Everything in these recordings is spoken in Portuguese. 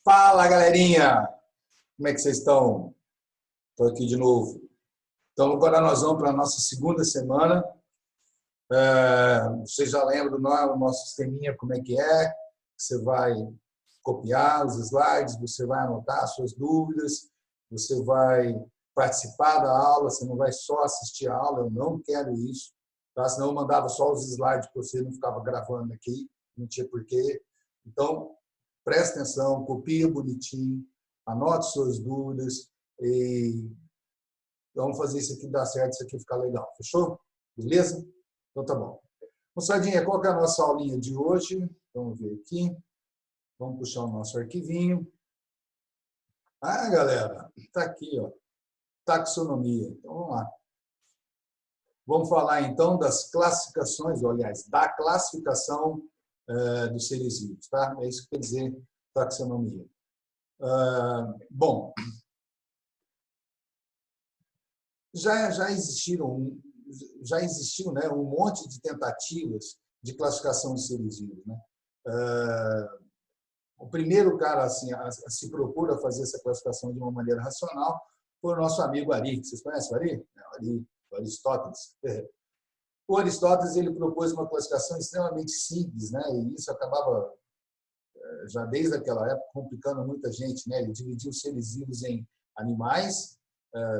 Fala, galerinha! Como é que vocês estão? Estou aqui de novo. Então, agora nós vamos para a nossa segunda semana. Vocês já lembram do nosso sisteminha, como é que é? Você vai copiar os slides, você vai anotar suas dúvidas, você vai participar da aula, você não vai só assistir a aula, eu não quero isso, tá? Senão eu mandava só os slides para você, não ficava gravando aqui, não tinha porquê. Então, preste atenção, copia bonitinho, anote suas dúvidas e vamos fazer isso aqui dar certo, isso aqui ficar legal. Fechou? Beleza? Então tá bom. Moçadinha, qual que é a nossa aulinha de hoje? Vamos ver aqui. Vamos puxar o nosso arquivinho. Ah, galera, tá aqui, ó. Taxonomia. Então vamos lá. Vamos falar então das classificações, ou, aliás, da classificação dos seres vivos, tá? É isso que quer dizer taxonomia. Bom, já existiu, né, um monte de tentativas de classificação de seres vivos, né? O primeiro cara assim, a se propor a fazer essa classificação de uma maneira racional foi o nosso amigo Ari. Vocês conhecem o Ari? O Aristóteles. O Aristóteles ele propôs uma classificação extremamente simples, né? E isso acabava, já desde aquela época, complicando muita gente, né? Ele dividiu os seres vivos em animais,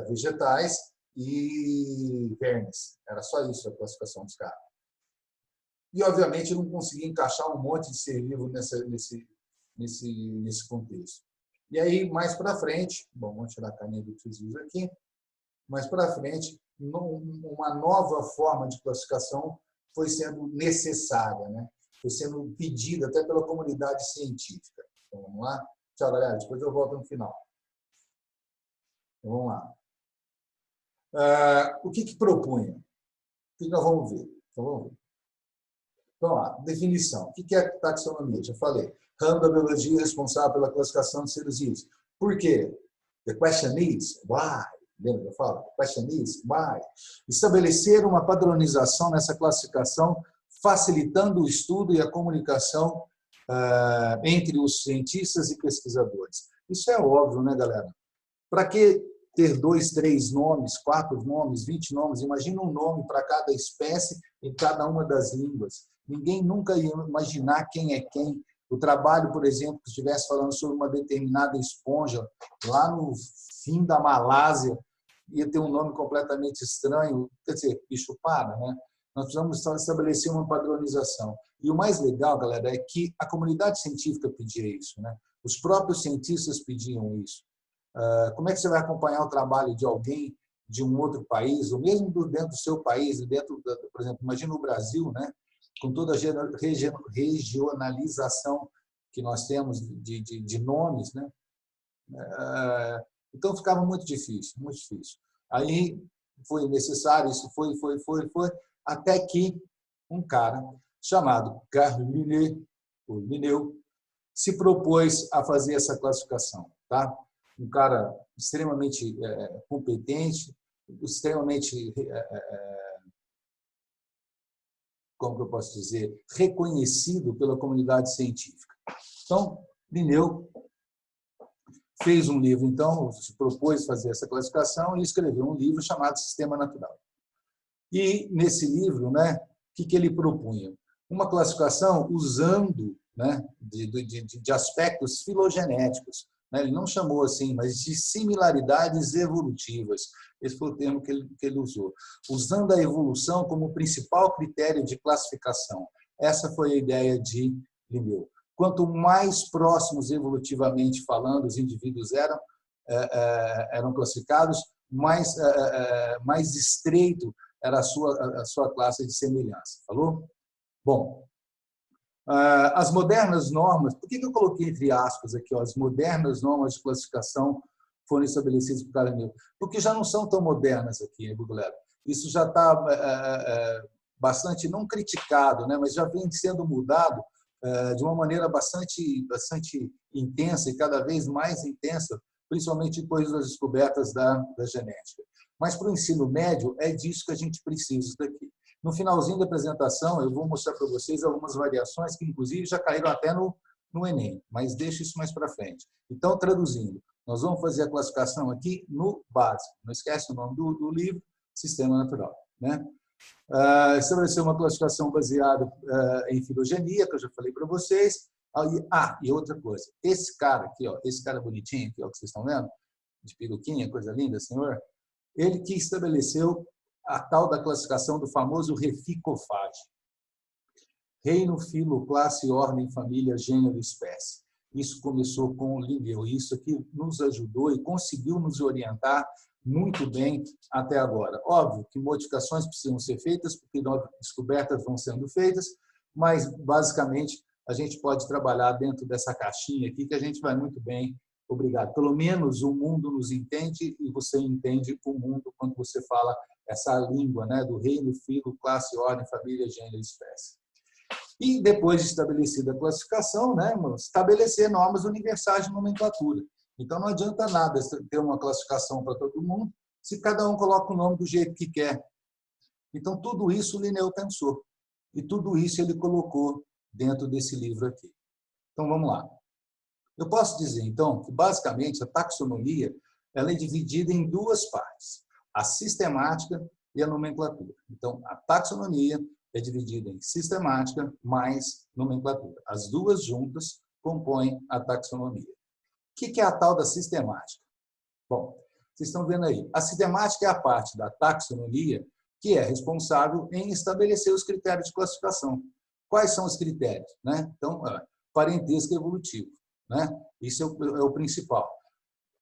vegetais e vermes. Era só isso a classificação dos caras. E, obviamente, não conseguia encaixar um monte de ser vivo nesse contexto. E aí, mais para frente, bom, vamos tirar a caninha do desvio aqui, mais para frente, uma nova forma de classificação foi sendo necessária, né? Foi sendo pedida até pela comunidade científica. Então, vamos lá? Tchau, galera. Depois eu volto no final. Então, vamos lá. O que propunha? O que nós vamos ver? Então, vamos ver. Então, lá, definição. O que é taxonomia? Já falei. Ramo da biologia responsável pela classificação de seres vivos. Por quê? The question is why? Lembra que eu falo? The question is why? Estabelecer uma padronização nessa classificação, facilitando o estudo e a comunicação entre os cientistas e pesquisadores. Isso é óbvio, né, galera? Para que ter 2, 3 nomes, 4 nomes, 20 nomes? Imagina um nome para cada espécie em cada uma das línguas. Ninguém nunca ia imaginar quem é quem. O trabalho, por exemplo, que estivesse falando sobre uma determinada esponja lá no fim da Malásia, ia ter um nome completamente estranho. Quer dizer, bicho para, né? Nós precisamos estabelecer uma padronização. E o mais legal, galera, é que a comunidade científica pedia isso, né? Os próprios cientistas pediam isso. Como é que você vai acompanhar o trabalho de alguém de um outro país, ou mesmo dentro do seu país, por exemplo, imagina o Brasil, né? Com toda a regionalização que nós temos de nomes, né? Então ficava muito difícil, muito difícil. Aí foi necessário, isso foi, até que um cara chamado Carl Linneu se propôs a fazer essa classificação, tá? Um cara extremamente competente, extremamente como que eu posso dizer, reconhecido pela comunidade científica. Então, Linneu fez um livro, então, se propôs fazer essa classificação e escreveu um livro chamado Sistema Natural. E, nesse livro, né, o que ele propunha? Uma classificação usando, né, de aspectos filogenéticos. Ele não chamou assim, mas de similaridades evolutivas. Esse foi o termo que ele usou. Usando a evolução como principal critério de classificação. Essa foi a ideia de Linneu. Quanto mais próximos evolutivamente falando os indivíduos eram classificados, mais estreito era a sua classe de semelhança. Falou? Bom, as modernas normas, por que eu coloquei entre aspas aqui, ó, as modernas normas de classificação foram estabelecidas por Linneu? Porque já não são tão modernas aqui, galera. Isso já está bastante, não criticado, né, mas já vem sendo mudado de uma maneira bastante intensa e cada vez mais intensa, principalmente depois das descobertas da genética. Mas para o ensino médio é disso que a gente precisa daqui. No finalzinho da apresentação, eu vou mostrar para vocês algumas variações que, inclusive, já caíram até no no Enem, mas deixa isso mais para frente. Então, traduzindo, nós vamos fazer a classificação aqui no básico. Não esquece o nome do livro, Sistema Natural, né? Estabelecer uma classificação baseada em filogenia, que eu já falei para vocês. E outra coisa, esse cara aqui, ó, esse cara bonitinho aqui, ó, que vocês estão vendo, de peruquinha, coisa linda, senhor, ele que estabeleceu a tal da classificação do famoso Reficofage. Reino, filo, classe, ordem, família, gênero, espécie. Isso começou com o Linneu. Isso aqui nos ajudou e conseguiu nos orientar muito bem até agora. Óbvio que modificações precisam ser feitas, porque novas descobertas vão sendo feitas, mas, basicamente, a gente pode trabalhar dentro dessa caixinha aqui, que a gente vai muito bem. Obrigado. Pelo menos o mundo nos entende e você entende o mundo quando você fala essa língua, né, do reino, filo, classe, ordem, família, gênero e espécie. E, depois de estabelecida a classificação, né, estabelecer normas universais de nomenclatura. Então, não adianta nada ter uma classificação para todo mundo se cada um coloca o nome do jeito que quer. Então, tudo isso o Linneu pensou. E tudo isso ele colocou dentro desse livro aqui. Então, vamos lá. Eu posso dizer, então, que, basicamente, a taxonomia ela é dividida em duas partes, a sistemática e a nomenclatura. Então, a taxonomia é dividida em sistemática mais nomenclatura. As duas juntas compõem a taxonomia. O que é a tal da sistemática? Bom, vocês estão vendo aí. A sistemática é a parte da taxonomia que é responsável em estabelecer os critérios de classificação. Quais são os critérios? Né? Então, parentesco evolutivo. Né? Isso é o principal.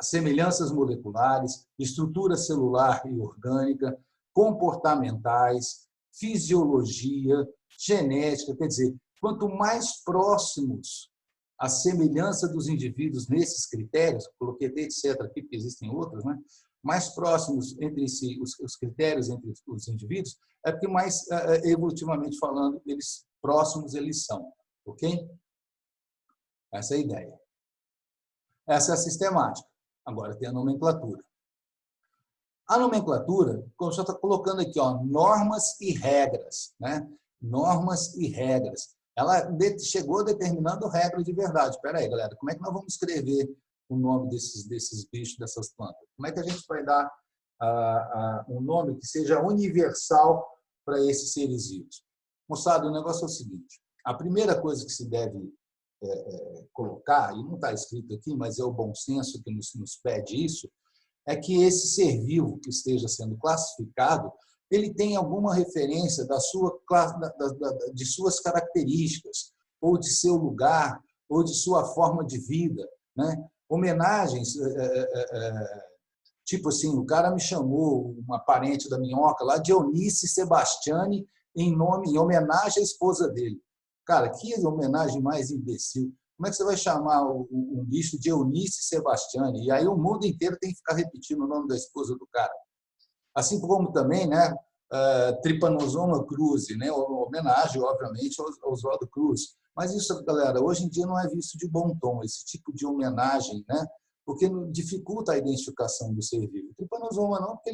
Semelhanças moleculares, estrutura celular e orgânica, comportamentais, fisiologia, genética. Quer dizer, quanto mais próximos a semelhança dos indivíduos nesses critérios, coloquei etc. aqui, porque existem outros, né? Mais próximos entre si, os critérios entre os indivíduos, é porque mais, evolutivamente falando, próximos eles são. Ok? Essa é a ideia. Essa é a sistemática. Agora tem a nomenclatura. A nomenclatura, como já está colocando aqui, ó, normas e regras. Né? Normas e regras. Ela chegou determinando regras de verdade. Espera aí, galera, como é que nós vamos escrever o nome desses bichos, dessas plantas? Como é que a gente vai dar um nome que seja universal para esses seres vivos? Moçada, o negócio é o seguinte. A primeira coisa que se deve colocar, e não está escrito aqui, mas é o bom senso que nos pede isso, é que esse ser vivo que esteja sendo classificado, ele tem alguma referência de suas características, ou de seu lugar, ou de sua forma de vida. Né? Homenagens, tipo assim, o cara me chamou, uma parente da minhoca lá, de Eunice Sebastiani, em homenagem à esposa dele. Cara, que homenagem mais imbecil. Como é que você vai chamar um bicho de Eunice Sebastiani? E aí o mundo inteiro tem que ficar repetindo o nome da esposa do cara. Assim como também, né, Trypanosoma cruzi, né, homenagem, obviamente, ao Oswaldo Cruz. Mas isso, galera, hoje em dia não é visto de bom tom, esse tipo de homenagem, né, porque dificulta a identificação do ser vivo. Trypanosoma não, porque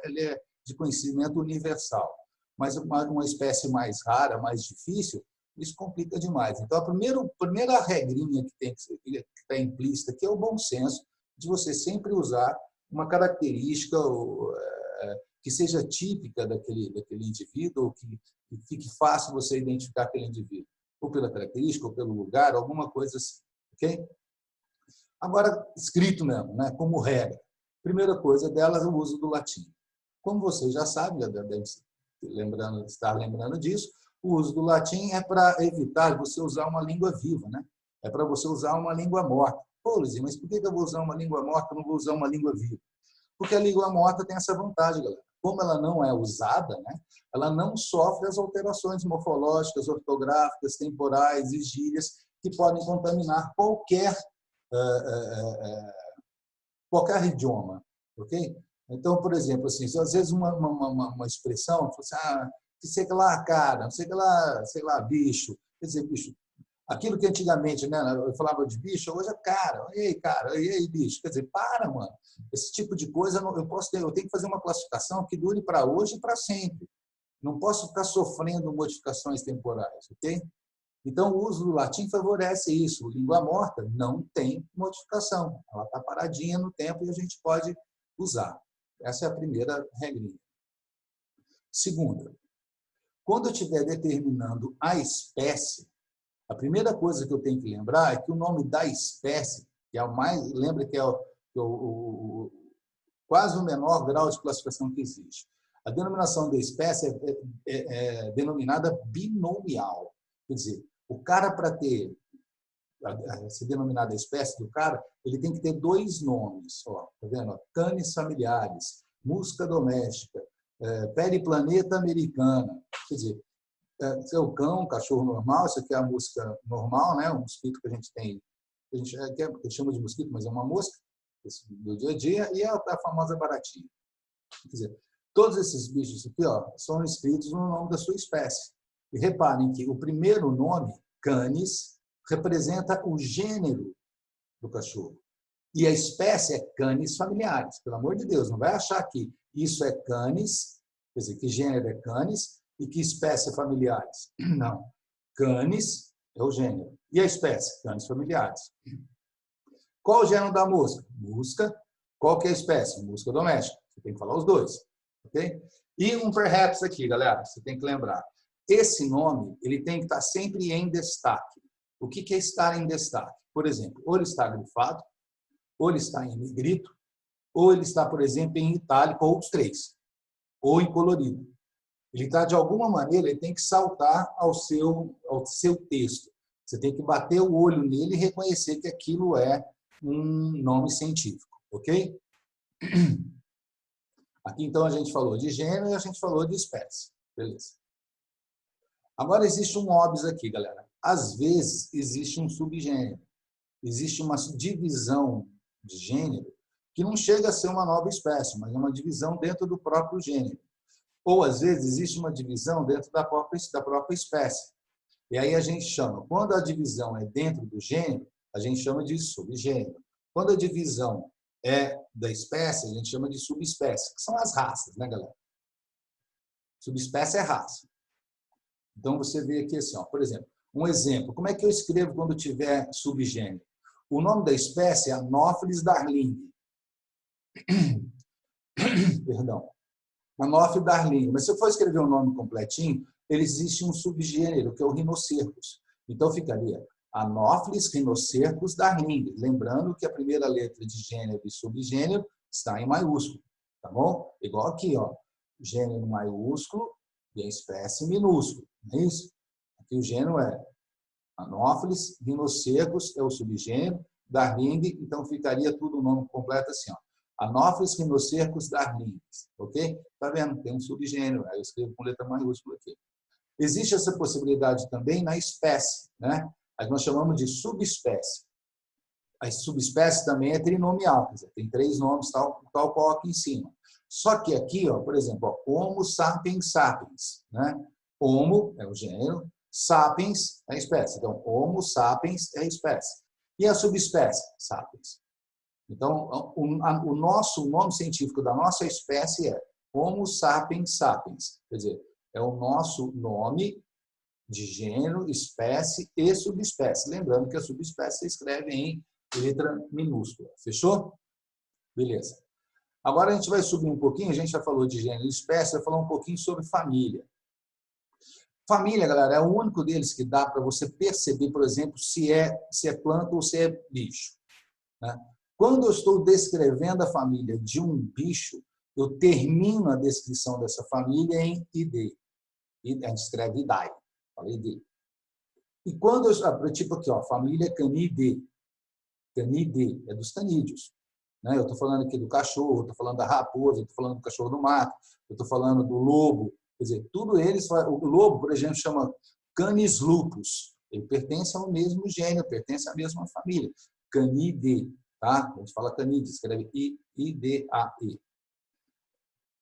ele é de conhecimento universal. Mas uma espécie mais rara, mais difícil, isso complica demais. Então, a primeira regrinha que está implícita aqui é o bom senso de você sempre usar uma característica que seja típica daquele indivíduo, ou que fique fácil você identificar aquele indivíduo, ou pela característica, ou pelo lugar, alguma coisa assim. Ok? Agora, escrito mesmo, né, como regra. Primeira coisa delas é o uso do latim. Como vocês já sabem, já devem estar lembrando disso, o uso do latim é para evitar você usar uma língua viva, né? É para você usar uma língua morta. Pô, Luizinho, mas por que eu vou usar uma língua morta e não vou usar uma língua viva? Porque a língua morta tem essa vantagem, galera. Como ela não é usada, né? Ela não sofre as alterações morfológicas, ortográficas, temporais e gírias que podem contaminar qualquer idioma, ok? Então, por exemplo, assim, às vezes uma expressão, assim, sei lá, cara, sei lá, bicho. Quer dizer, bicho, aquilo que antigamente, né, eu falava de bicho, hoje é cara, e aí, bicho. Quer dizer, mano. Esse tipo de coisa eu tenho que fazer uma classificação que dure para hoje e para sempre. Não posso ficar sofrendo modificações temporais, ok? Então, o uso do latim favorece isso. Língua morta não tem modificação. Ela está paradinha no tempo e a gente pode usar. Essa é a primeira regrinha. Segunda, quando eu estiver determinando a espécie, a primeira coisa que eu tenho que lembrar é que o nome da espécie, que é o mais, lembra que é quase o menor grau de classificação que existe. A denominação da espécie é denominada binomial. Quer dizer, o cara, para ter ser denominada a espécie do cara, ele tem que ter dois nomes. Ó, tá vendo? Canis familiares, musca doméstica, periplaneta americana. Quer dizer, esse é o cão, o cachorro normal, isso aqui é a mosca normal, né? O mosquito que a gente tem, a gente chama de mosquito, mas é uma mosca do dia a dia, e a famosa baratinha. Quer dizer, todos esses bichos aqui, ó, são escritos no nome da sua espécie. E reparem que o primeiro nome, Canis, representa o gênero do cachorro. E a espécie é Canis familiares. Pelo amor de Deus, não vai achar que isso é Canis, quer dizer, que gênero é Canis e que espécie é familiares. Não. Canis é o gênero. E a espécie? Canis familiares. Qual o gênero da mosca? Musca. Qual que é a espécie? Musca doméstica. Você tem que falar os dois. Ok? E um perhaps aqui, galera, você tem que lembrar. Esse nome ele tem que estar sempre em destaque. O que é estar em destaque? Por exemplo, ou ele está grifado, ou ele está em negrito, ou ele está, por exemplo, em itálico, ou os três, ou em colorido. Ele está, de alguma maneira, ele tem que saltar ao seu texto. Você tem que bater o olho nele e reconhecer que aquilo é um nome científico, ok? Aqui, então, a gente falou de gênero e a gente falou de espécie. Beleza. Agora, existe um óbvio aqui, galera. Às vezes, existe um subgênero. Existe uma divisão de gênero que não chega a ser uma nova espécie, mas é uma divisão dentro do próprio gênero. Ou, às vezes, existe uma divisão dentro da própria espécie. E aí a gente chama, quando a divisão é dentro do gênero, a gente chama de subgênero. Quando a divisão é da espécie, a gente chama de subespécie, que são as raças, né, galera? Subespécie é raça. Então, você vê aqui assim, ó, por exemplo, um exemplo. Como é que eu escrevo quando tiver subgênero? O nome da espécie é Anopheles darling. Perdão. Anopheles darling. Mas se eu for escrever o nome completinho, ele existe um subgênero, que é o rinocercus. Então, ficaria Anopheles rinocercus darling. Lembrando que a primeira letra de gênero e subgênero está em maiúsculo. Tá bom? Igual aqui, ó. Gênero maiúsculo e a espécie minúsculo. Não é isso? Aqui o gênero é Anopheles, rinocercus é o subgênero, darling, então ficaria tudo o nome completo assim, ó. Anopheles, rinocercus, darling, ok? Tá vendo? Tem um subgênero, aí eu escrevo com letra maiúscula aqui. Existe essa possibilidade também na espécie, né? Aí nós chamamos de subespécie. A subespécie também é trinomial, quer dizer, tem 3 nomes, tal qual aqui em cima. Só que aqui, ó, por exemplo, ó, Homo sapiens sapiens, né? Homo é o gênero, sapiens é a espécie. Então, Homo sapiens é a espécie. E a subespécie? Sapiens. Então, o nosso nome científico da nossa espécie é Homo sapiens sapiens. Quer dizer, é o nosso nome de gênero, espécie e subespécie. Lembrando que a subespécie se escreve em letra minúscula. Fechou? Beleza. Agora a gente vai subir um pouquinho, a gente já falou de gênero e espécie, vai falar um pouquinho sobre família. Família, galera, é o único deles que dá para você perceber, por exemplo, se é planta ou se é bicho. Né? Quando eu estou descrevendo a família de um bicho, eu termino a descrição dessa família em id. A gente escreve idai. Fala id. E quando eu, tipo aqui, ó, família Canidae. Canidae é dos canídeos. Né? Eu estou falando aqui do cachorro, estou falando da raposa, estou falando do cachorro do mato, eu estou falando do lobo. Quer dizer, tudo eles... O lobo, por exemplo, chama Canis lupus. Ele pertence ao mesmo gênero, pertence à mesma família. Canidae. Tá? A gente fala canídeo, escreve I-D-A-E.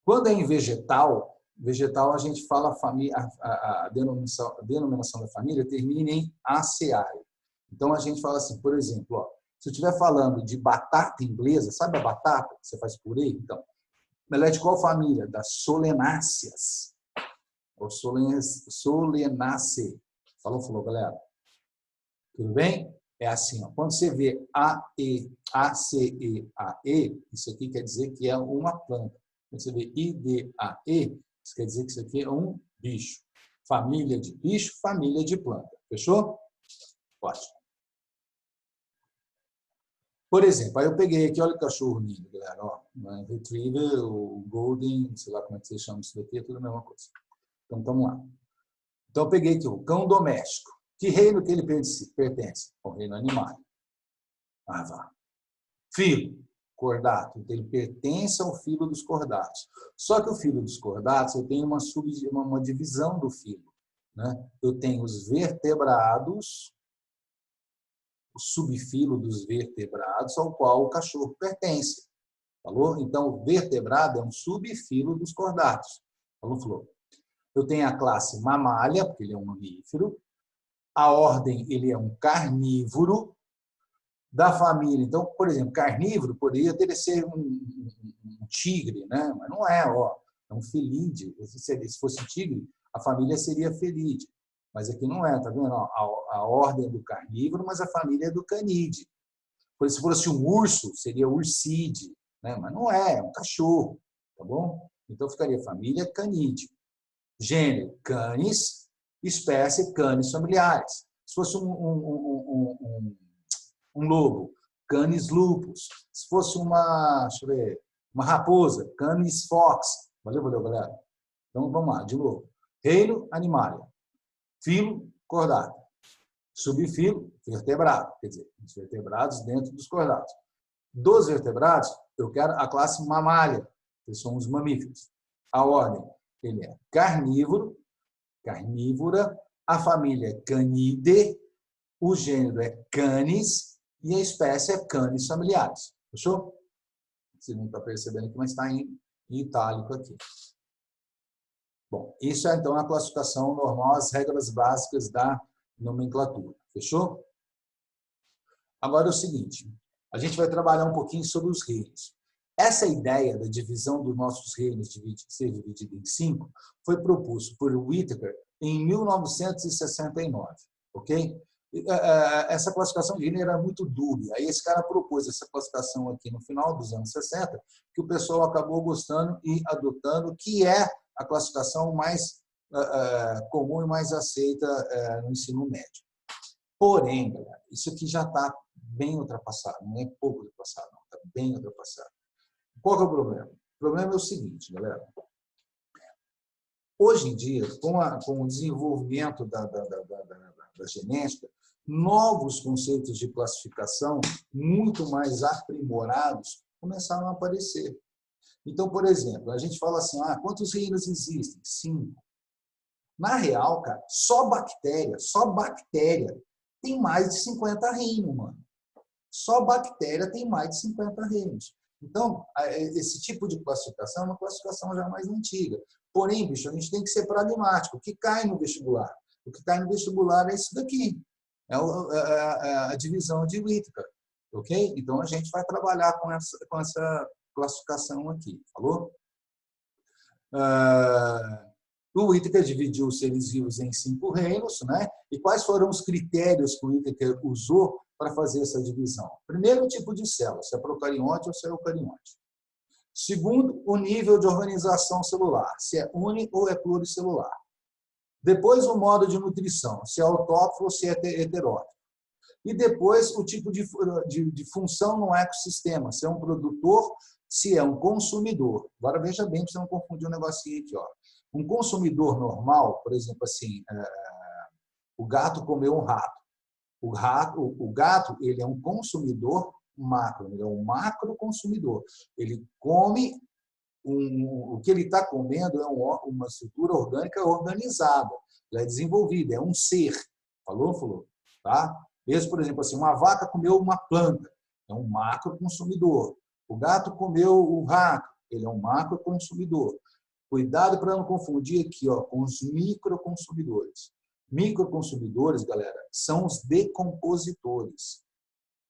Quando é em vegetal a gente fala a denominação da família termina em aceae. Então, a gente fala assim, por exemplo, ó, se eu estiver falando de batata inglesa, sabe a batata que você faz purê? Então, ela é de qual família? Das solenáceas. Ou solenaceae. Falou, galera? Tudo bem? É assim, ó. Quando você vê ACEAE, isso aqui quer dizer que é uma planta. Quando você vê IDAE, isso quer dizer que isso aqui é um bicho. Família de bicho, família de planta. Fechou? Ótimo. Por exemplo, aí eu peguei aqui, olha o cachorro lindo, galera. Ó, Retriever, o Golden, sei lá como é que você chama isso daqui, é tudo a mesma coisa. Então, vamos lá. Então, eu peguei aqui o cão doméstico. Que reino que ele pertence? Ao reino animal. Ah, vá. Filo, cordato. Então, ele pertence ao filo dos cordatos. Só que o filo dos cordatos, eu tenho uma divisão do filo. Né? Eu tenho os vertebrados, o subfilo dos vertebrados, ao qual o cachorro pertence. Falou? Então, o vertebrado é um subfilo dos cordatos. Falou? Eu tenho a classe mamália, porque ele é um mamífero. A ordem, ele é um carnívoro. Da família. Então, por exemplo, carnívoro poderia ter ser um tigre, né? Mas não é, ó. É um felídeo. Se fosse tigre, a família seria felídeo. Mas aqui não é, tá vendo? A ordem é do carnívoro, mas a família é do canídeo. Se fosse um urso, seria ursídeo, né? Mas não é um cachorro, tá bom? Então ficaria família canídeo. Gênero, canis, espécie, canis familiares. Se fosse um lobo, Canis lupus. Se fosse uma raposa, Canis fox. Valeu, galera? Então, vamos lá, de novo. Reino, animalia. Filo, cordato. Subfilo, vertebrado. Quer dizer, os vertebrados dentro dos cordatos. Dos vertebrados, eu quero a classe mamália, que são os mamíferos. A ordem, ele é carnívoro, carnívora, a família é Canidae, o gênero é Canis e a espécie é Canis familiares. Fechou? Você não está percebendo aqui, mas está em itálico aqui. Bom, isso é então a classificação normal, as regras básicas da nomenclatura. Fechou? Agora é o seguinte, a gente vai trabalhar um pouquinho sobre os reinos. Essa ideia da divisão dos nossos reinos ser dividido em 5 foi proposto por Whittaker em 1969, ok? Essa classificação de reino era muito dúbia. Aí esse cara propôs essa classificação aqui no final dos anos 60, que o pessoal acabou gostando e adotando, que é a classificação mais comum e mais aceita no ensino médio. Porém, galera, isso aqui já está bem ultrapassado, não é pouco ultrapassado, não, está bem ultrapassado. Qual que é o problema? O problema é o seguinte, galera. Hoje em dia, com o desenvolvimento da genética, novos conceitos de classificação muito mais aprimorados começaram a aparecer. Então, por exemplo, a gente fala assim, quantos reinos existem? 5. Na real, cara, só bactéria tem mais de 50 reinos, mano. Só bactéria tem mais de 50 reinos. Então, esse tipo de classificação é uma classificação já mais antiga. Porém, bicho, a gente tem que ser pragmático. O que cai no vestibular? O que cai no vestibular é isso daqui. É a divisão de Whittaker. Ok? Então, a gente vai trabalhar com essa classificação aqui. Falou? O Whittaker dividiu os seres vivos em 5 reinos, né? E quais foram os critérios que o Whittaker usou para fazer essa divisão? Primeiro, o tipo de célula, se é procarionte ou se é eucarionte. Segundo, o nível de organização celular, se é uni ou é pluricelular. Depois, o modo de nutrição, se é autótrofo ou se é heterótrofo. E depois, o tipo de função no ecossistema, se é um produtor, se é um consumidor. Agora, veja bem, para você não confundir um negocinho aqui. Ó. Um consumidor normal, por exemplo, assim, o gato comeu um rato. O gato, ele é um consumidor macro, ele é um macro consumidor. Ele come, o que ele está comendo é uma estrutura orgânica organizada, ela é desenvolvida, é um ser. Falou? Tá? Mesmo, por exemplo, assim, uma vaca comeu uma planta, é um macro consumidor. O gato comeu o rato, ele é um macro consumidor. Cuidado para não confundir aqui com os microconsumidores. Microconsumidores, galera, são os decompositores.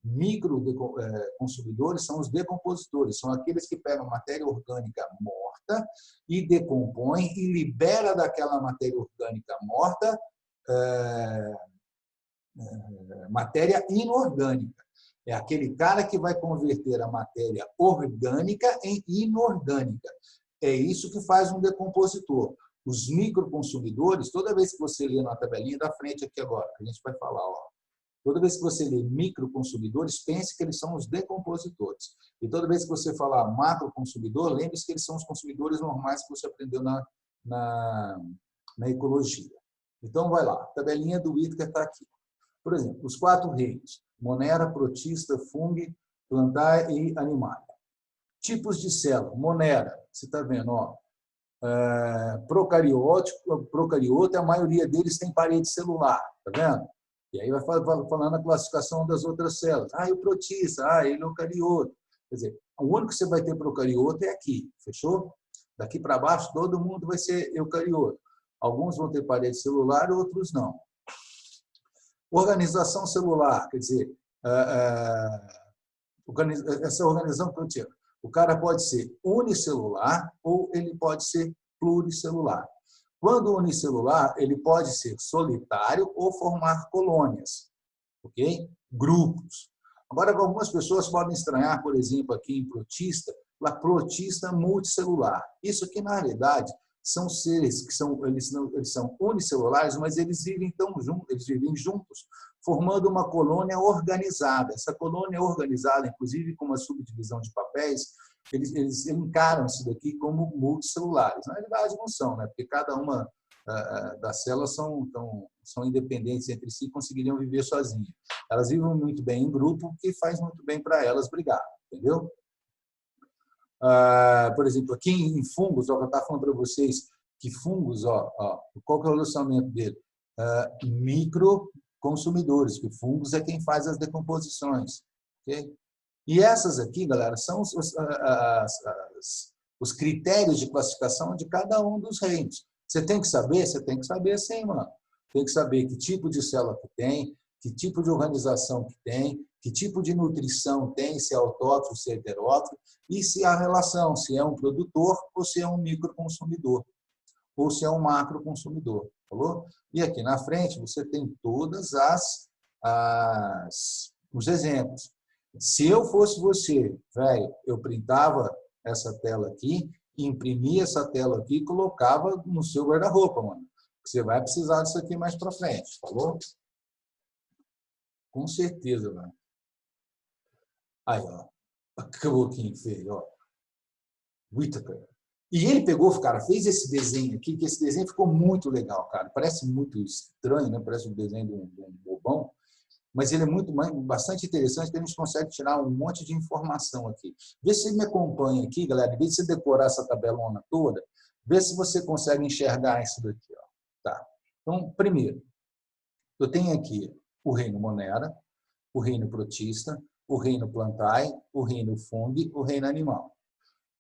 Microconsumidores são os decompositores, são aqueles que pegam matéria orgânica morta e decompõem e libera daquela matéria orgânica morta matéria inorgânica. É aquele cara que vai converter a matéria orgânica em inorgânica. É isso que faz um decompositor. Os microconsumidores, toda vez que você lê na tabelinha da frente aqui agora, que a gente vai falar, ó, toda vez que você lê microconsumidores, pense que eles são os decompositores. E toda vez que você falar macroconsumidor, lembre-se que eles são os consumidores normais que você aprendeu na ecologia. Então, vai lá. A tabelinha do Whittaker está aqui. Por exemplo, os 4 reinos: Monera, Protista, Fungo, Plantae e Animalia. Tipos de célula. Monera, você está vendo, ó. Procariota, a maioria deles tem parede celular, tá vendo? E aí vai falando a classificação das outras células. E o protista, ele é eucariota. Quer dizer, o único que você vai ter procariota é aqui, fechou? Daqui para baixo, todo mundo vai ser eucariota. Alguns vão ter parede celular, outros não. Organização celular, quer dizer, essa organização que eu tinha. O cara pode ser unicelular ou ele pode ser pluricelular. Quando unicelular, ele pode ser solitário ou formar colônias, ok? Grupos. Agora, algumas pessoas podem estranhar, por exemplo, aqui em protista, a protista multicelular. Isso aqui, na realidade, são seres que eles são unicelulares, mas eles vivem juntos, formando uma colônia organizada. Essa colônia organizada, inclusive com uma subdivisão de papéis, eles encaram isso daqui como multicelulares. Na realidade, não são, né? Porque cada uma das células são independentes entre si e conseguiriam viver sozinhas. Elas vivem muito bem em grupo, o que faz muito bem para elas brigar, entendeu? Por exemplo, aqui em fungos, eu estava falando para vocês que fungos, qual que é o relacionamento dele? Microconsumidores, que fungos é quem faz as decomposições. Okay? E essas aqui, galera, são os critérios de classificação de cada um dos reinos. Você tem que saber? Você tem que saber sim, mano. Tem que saber que tipo de célula que tem, que tipo de organização que tem, que tipo de nutrição tem, se é autótrofo, se é heterótrofo, e se há relação, se é um produtor ou se é um microconsumidor, ou se é um macroconsumidor. Falou? E aqui na frente você tem todas os exemplos. Se eu fosse você, velho, eu printava essa tela aqui, imprimia essa tela aqui e colocava no seu guarda-roupa, mano. Você vai precisar disso aqui mais para frente, falou? Com certeza, velho. Aí, ó. Que boquinho feio, ó. Whittaker. E ele pegou, cara, fez esse desenho aqui, que esse desenho ficou muito legal, cara. Parece muito estranho, né? Parece um desenho de um bobão, mas ele é bastante interessante, porque a gente consegue tirar um monte de informação aqui. Vê se você me acompanha aqui, galera. Em vez de você decorar essa tabelona toda, vê se você consegue enxergar isso daqui, ó. Tá. Então, primeiro, eu tenho aqui o reino Monera, o reino Protista, o reino Plantae, o reino Fungo, o reino Animal.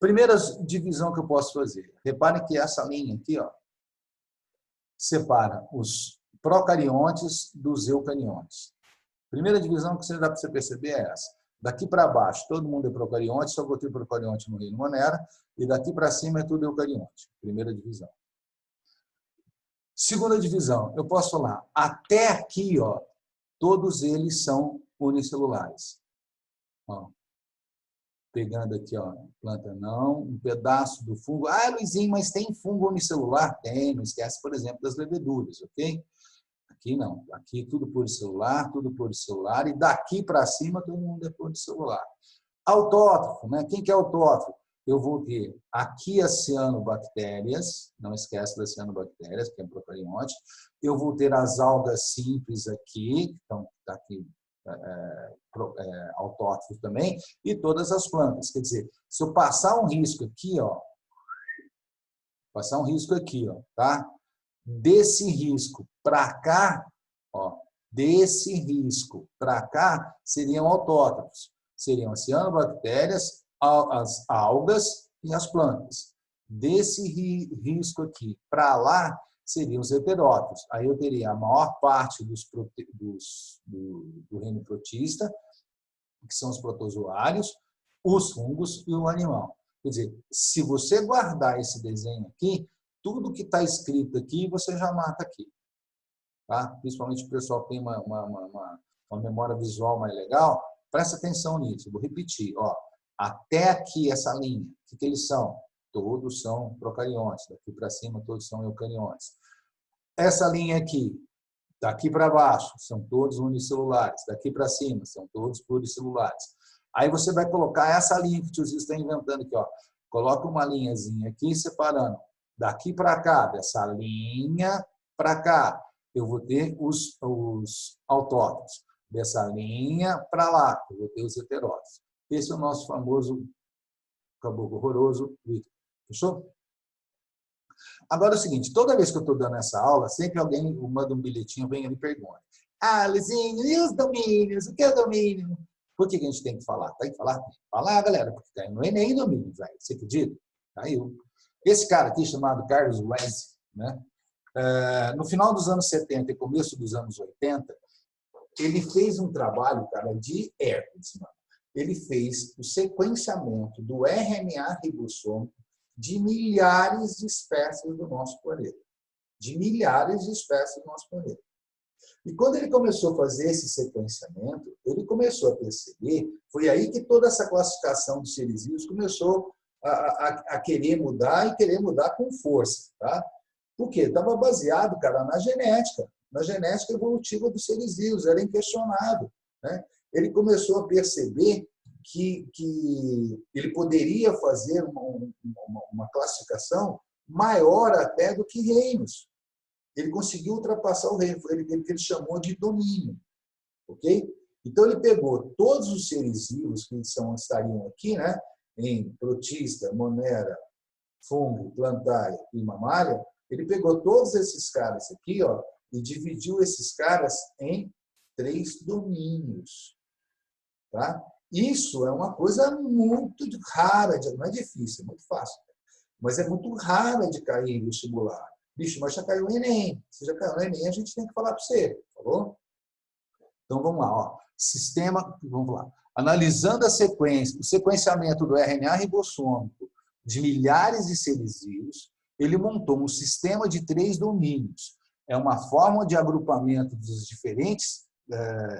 Primeira divisão que eu posso fazer. Reparem que essa linha aqui, ó, separa os procariontes dos eucariontes. Primeira divisão que dá para você perceber é essa. Daqui para baixo, todo mundo é procarionte, só botei procarionte no reino Monera, e daqui para cima é tudo eucarionte. Primeira divisão. Segunda divisão, eu posso falar, até aqui, ó, todos eles são unicelulares. Ó, pegando aqui, ó, planta não, um pedaço do fungo. Luizinho, mas tem fungo unicelular? Tem, não esquece, por exemplo, das leveduras, ok? Aqui não, aqui tudo pluricelular, e daqui para cima todo mundo é pluricelular. Autótrofo, né? Quem que é autótrofo? Eu vou ter aqui as cianobactérias, não esquece das cianobactérias, que é um procarionte. Eu vou ter as algas simples aqui, então está aqui autótrofo também, e todas as plantas. Quer dizer, se eu passar um risco aqui, ó, tá? Desse risco para cá, ó, desse risco para cá, seriam autótrofos. Seriam as cianobactérias, as algas e as plantas. Desse risco aqui para lá, seriam os heterótrofos. Aí eu teria a maior parte do reino protista, que são os protozoários, os fungos e o animal. Quer dizer, se você guardar esse desenho aqui, tudo que está escrito aqui, você já mata aqui. tá? Principalmente o pessoal que tem uma memória visual mais legal, presta atenção nisso. Eu vou repetir, ó, até aqui essa linha, o que eles são? Todos são procariontes, daqui para cima todos são eucariontes. Essa linha aqui, daqui para baixo, são todos unicelulares, daqui para cima, são todos pluricelulares. Aí você vai colocar essa linha que o tio Zio está inventando aqui, ó. Coloca uma linhazinha aqui separando daqui para cá, dessa linha para cá, eu vou ter os autótrofos. Dessa linha para lá, eu vou ter os heterótrofos. Esse é o nosso famoso caboclo horroroso. Fechou? Agora é o seguinte, toda vez que eu estou dando essa aula, sempre alguém manda um bilhetinho, vem e me pergunta: ah, Luizinho, e os domínios? O que é domínio? Por que a gente tem que falar? Tem que falar? Tem que falar, galera, porque caiu no Enem domínio, velho. Você acredita? Caiu. Esse cara aqui, chamado Carlos Wes, né? No final dos anos 70 e começo dos anos 80, ele fez um trabalho, cara, de Hércules, mano. Ele fez o sequenciamento do RNA ribossômico de milhares de espécies do nosso planeta. De milhares de espécies do nosso planeta. E quando ele começou a fazer esse sequenciamento, ele começou a perceber, foi aí que toda essa classificação dos seres vivos começou a querer mudar e querer mudar com força, tá? Por quê? Estava baseado, cara, na genética evolutiva dos seres vivos, era inquestionável, né? Ele começou a perceber que ele poderia fazer uma classificação maior até do que reinos. Ele conseguiu ultrapassar o reino, que ele chamou de domínio. Ok? Então, ele pegou todos os seres vivos que estariam aqui, né, em protista, monera, fungo, plantária e mamária, ele pegou todos esses caras aqui, ó, e dividiu esses caras em 3 domínios. Tá? Isso é uma coisa muito rara, não é difícil, é muito fácil, mas é muito rara de cair em vestibular. Bicho, mas já caiu no Enem. Se já caiu no Enem, a gente tem que falar para você, falou? Então vamos lá, ó. Sistema, vamos lá. Analisando a sequência, o sequenciamento do RNA ribossômico de milhares de seres vivos, ele montou um sistema de 3 domínios. É uma forma de agrupamento dos diferentes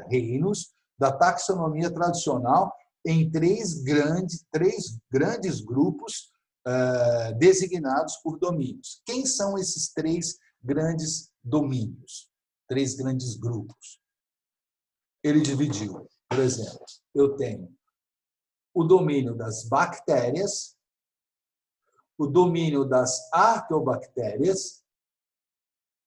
reinos da taxonomia tradicional em 3 grandes grupos designados por domínios. Quem são esses 3 grandes domínios? 3 grandes grupos. Ele dividiu, por exemplo, eu tenho o domínio das bactérias, o domínio das arqueobactérias.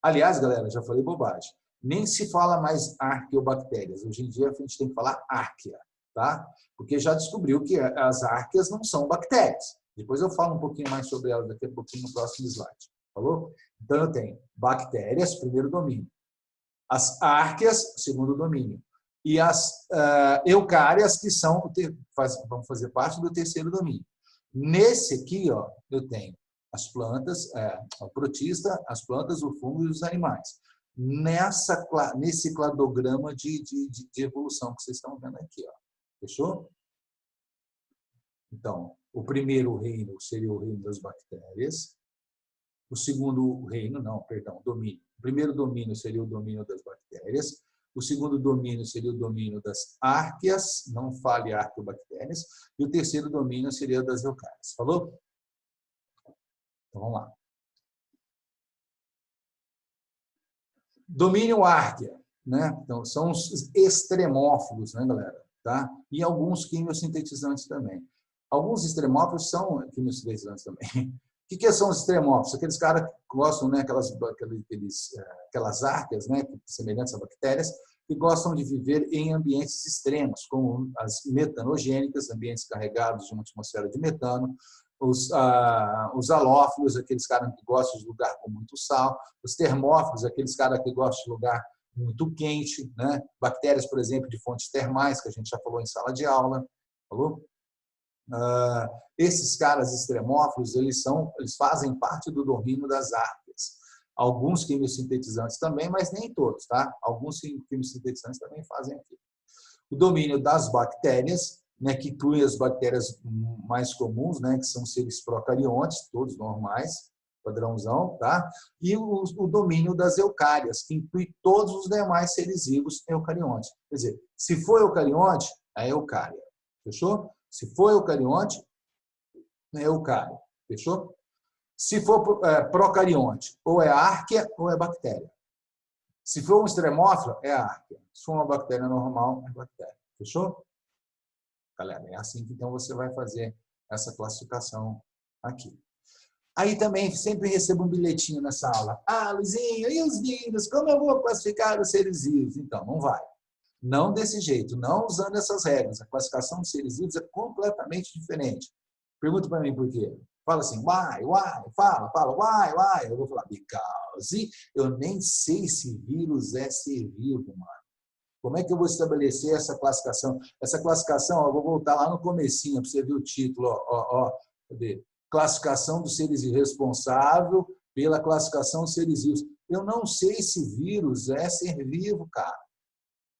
Aliás, galera, já falei bobagem. Nem se fala mais arqueobactérias. Hoje em dia a gente tem que falar árquea, tá? Porque já descobriu que as árqueas não são bactérias. Depois eu falo um pouquinho mais sobre elas daqui a pouquinho no próximo slide. Falou? Então eu tenho bactérias, primeiro domínio. As árqueas, segundo domínio. E as eucárias, que vão fazer parte do terceiro domínio. Nesse aqui, ó, eu tenho as plantas, o protista, as plantas, o fungo e os animais. Nesse cladograma de evolução que vocês estão vendo aqui, ó. Fechou? Então, o primeiro reino seria o reino das bactérias. O segundo reino, domínio. O primeiro domínio seria o domínio das bactérias. O segundo domínio seria o domínio das árqueas, não fale arqueobactérias. E o terceiro domínio seria o das eucárias. Falou? Então, vamos lá. Domínio árquea, né? Então, são os extremófilos, né, galera? Tá? E alguns quimiosintetizantes também. Alguns extremófilos são quimiosintetizantes também. O que são os extremófilos? Aqueles caras que gostam, né, aquelas árqueas, né, semelhantes a bactérias, que gostam de viver em ambientes extremos, como as metanogênicas, ambientes carregados de uma atmosfera de metano, os halófilos, aqueles caras que gostam de lugar com muito sal, os termófilos, aqueles caras que gostam de lugar muito quente, né? Bactérias, por exemplo, de fontes termais, que a gente já falou em sala de aula, falou? Esses caras extremófilos, eles fazem parte do domínio das árqueas. Alguns quimiosintetizantes também, mas nem todos, tá? Alguns quimiosintetizantes também fazem aqui. O domínio das bactérias, né, que inclui as bactérias mais comuns, né, que são seres procariontes, todos normais, padrãozão, tá? E o domínio das eucárias, que inclui todos os demais seres vivos eucariontes. Quer dizer, se for eucarionte, é eucária. Fechou? Se for eucarionte, é eucária. Fechou? Se for procarionte, ou é árquea ou é bactéria. Se for um extremófilo, é árquea. Se for uma bactéria normal, é bactéria. Fechou? Galera, é assim que então você vai fazer essa classificação aqui. Aí também sempre recebo um bilhetinho nessa aula. Ah, Luizinho, e os vírus? Como eu vou classificar os seres vivos? Então, não vai. Não desse jeito, não usando essas regras. A classificação de seres vivos é completamente diferente. Pergunta para mim por quê. Fala assim, why, fala, why. Eu vou falar, because eu nem sei se vírus é ser vivo, mano. Como é que eu vou estabelecer essa classificação? Essa classificação, eu vou voltar lá no comecinho, para você ver o título, cadê? Classificação dos seres vivos, responsável pela classificação dos seres vivos. Eu não sei se vírus é ser vivo, cara.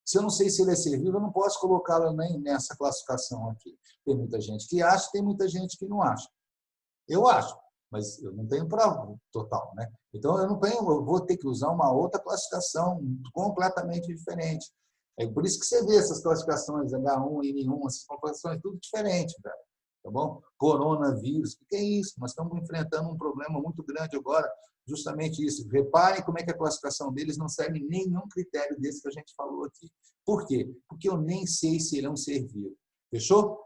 Se eu não sei se ele é ser vivo, eu não posso colocá-lo nem nessa classificação aqui. Tem muita gente que acha, tem muita gente que não acha. Eu acho, mas eu não tenho prova total, né? Então, eu vou ter que usar uma outra classificação completamente diferente. É por isso que você vê essas classificações, H1, N1, essas classificações, tudo diferente, velho. Tá bom? Coronavírus, o que é isso? Nós estamos enfrentando um problema muito grande agora, justamente isso. Reparem como é que a classificação deles não segue nenhum critério desse que a gente falou aqui. Por quê? Porque eu nem sei se ele é um ser vivo. Fechou?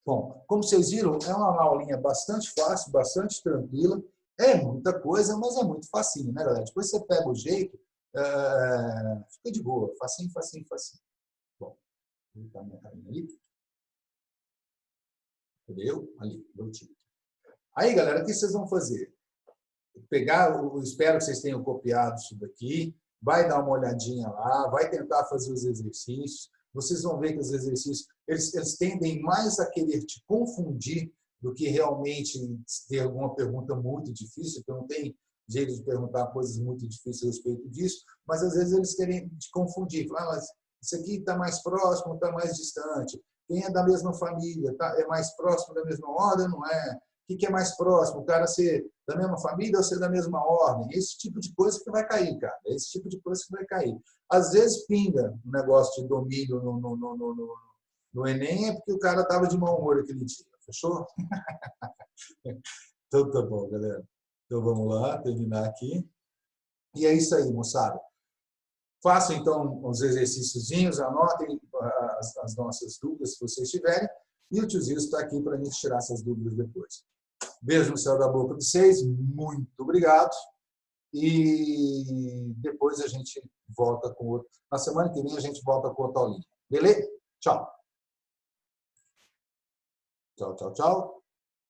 Bom, como vocês viram, é uma aulinha bastante fácil, bastante tranquila. É muita coisa, mas é muito facinho, né, galera? Depois você pega o jeito, fica de boa. Facinho. Bom, vou botar minha carinha ali. Entendeu? Ali, meu time. Aí, galera, o que vocês vão fazer? Eu espero que vocês tenham copiado isso daqui, vai dar uma olhadinha lá, vai tentar fazer os exercícios. Vocês vão ver que os exercícios, eles tendem mais a querer te confundir do que realmente ter alguma pergunta muito difícil, porque não tem jeito de perguntar coisas muito difíceis a respeito disso, mas às vezes eles querem te confundir. Falar, mas isso aqui está mais próximo, está mais distante. Quem é da mesma família, é mais próximo da mesma ordem, não é? O que é mais próximo? O cara ser da mesma família ou ser da mesma ordem? Esse tipo de coisa que vai cair, cara. Esse tipo de coisa que vai cair. Às vezes pinga um negócio de domínio no Enem, é porque o cara estava de mau humor aquele dia. Fechou? Então tá bom, galera. Então vamos lá, terminar aqui. E é isso aí, moçada. Façam então os exercíciozinhos, anotem as nossas dúvidas se vocês tiverem. E o tiozinho está aqui para a gente tirar essas dúvidas depois. Beijo no céu da boca de vocês, muito obrigado. E depois a gente volta com outro. Na semana que vem a gente volta com outra aulinha. Beleza? Tchau. Tchau.